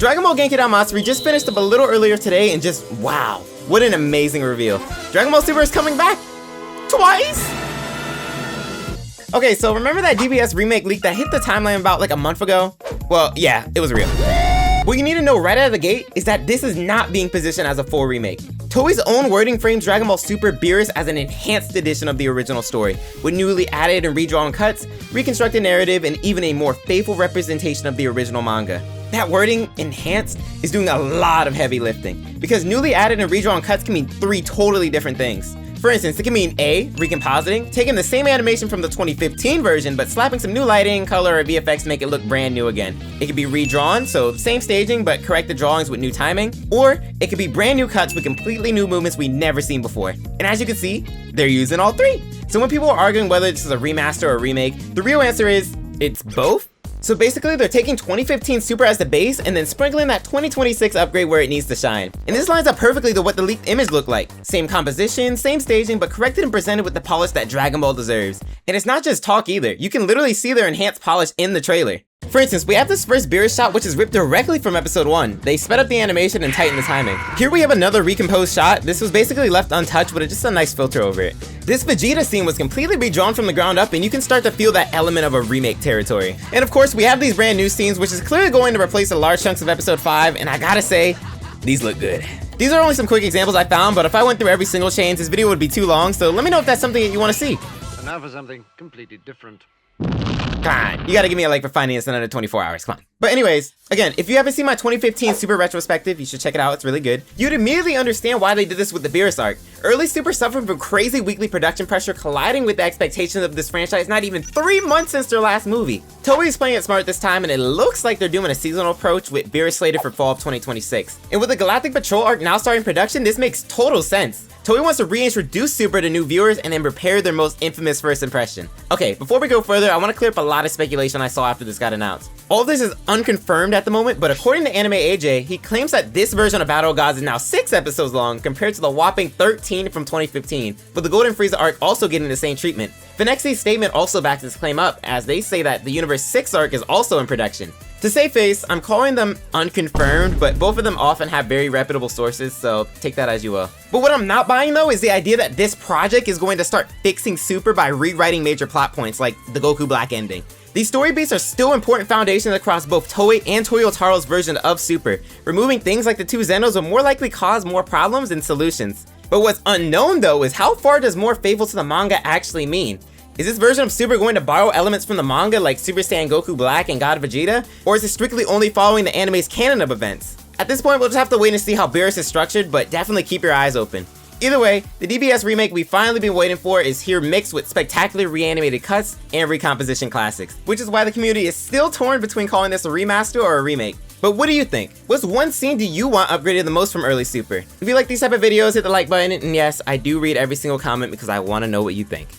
Dragon Ball Genkidamatsuri just finished up a little earlier today and just wow, what an amazing reveal. Dragon Ball Super is coming back twice! Okay, so remember that DBS Remake leak that hit the timeline about like a month ago? Well, yeah, it was real. What you need to know right out of the gate is that this is not being positioned as a full remake. Toei's own wording frames Dragon Ball Super Beerus as an enhanced edition of the original story, with newly added and redrawn cuts, reconstructed narrative, and even a more faithful representation of the original manga. That wording, enhanced, is doing a lot of heavy lifting, because newly added and redrawn cuts can mean 3 totally different things. For instance, it can mean A, recompositing, taking the same animation from the 2015 version, but slapping some new lighting, color, or VFX to make it look brand new again. It could be redrawn, so same staging, but correct the drawings with new timing. Or it could be brand new cuts with completely new movements we've never seen before. And as you can see, they're using all 3. So when people are arguing whether this is a remaster or a remake, the real answer is, it's both. So basically, they're taking 2015 Super as the base and then sprinkling that 2026 upgrade where it needs to shine. And this lines up perfectly to what the leaked image looked like. Same composition, same staging, but corrected and presented with the polish that Dragon Ball deserves. And it's not just talk either. You can literally see their enhanced polish in the trailer. For instance, we have this first Beerus shot which is ripped directly from episode 1. They sped up the animation and tightened the timing. Here we have another recomposed shot. This was basically left untouched with just a nice filter over it. This Vegeta scene was completely redrawn from the ground up and you can start to feel that element of a remake territory. And of course, we have these brand new scenes which is clearly going to replace the large chunks of episode 5, and I gotta say, these look good. These are only some quick examples I found, but if I went through every single change, this video would be too long, so let me know if that's something that you want to see. And now for something completely different. Come on, you gotta give me a like for finding this in under 24 hours, come on. But anyways, again, if you haven't seen my 2015 Super retrospective, you should check it out, it's really good. You'd immediately understand why they did this with the Beerus arc. Early Super suffered from crazy weekly production pressure colliding with the expectations of this franchise not even 3 months since their last movie. Toei is playing it smart this time and it looks like they're doing a seasonal approach with Beerus slated for fall of 2026. And with the Galactic Patrol arc now starting production, this makes total sense. Toei wants to reintroduce Super to new viewers and then prepare their most infamous first impression. Okay, before we go further, I want to clear up a lot of speculation I saw after this got announced. All of this is unconfirmed at the moment, but according to Anime AJ, he claims that this version of Battle of Gods is now 6 episodes long compared to the whopping 13 from 2015, with the Golden Frieza arc also getting the same treatment. Phoenix's statement also backs this claim up, as they say that the Universe 6 arc is also in production. To save face, I'm calling them unconfirmed, but both of them often have very reputable sources, so take that as you will. But what I'm not buying though is the idea that this project is going to start fixing Super by rewriting major plot points like the Goku Black ending. These story beats are still important foundations across both Toei and Toyotaro's version of Super. Removing things like the 2 Zenos will more likely cause more problems than solutions. But what's unknown though is how far does more faithful to the manga actually mean? Is this version of Super going to borrow elements from the manga like Super Saiyan Goku Black and God Vegeta? Or is it strictly only following the anime's canon of events? At this point, we'll just have to wait and see how Beerus is structured, but definitely keep your eyes open. Either way, the DBS remake we've finally been waiting for is here mixed with spectacular reanimated cuts and recomposition classics, which is why the community is still torn between calling this a remaster or a remake. But what do you think? What's one scene do you want upgraded the most from early Super? If you like these type of videos, hit the like button, and yes, I do read every single comment because I want to know what you think.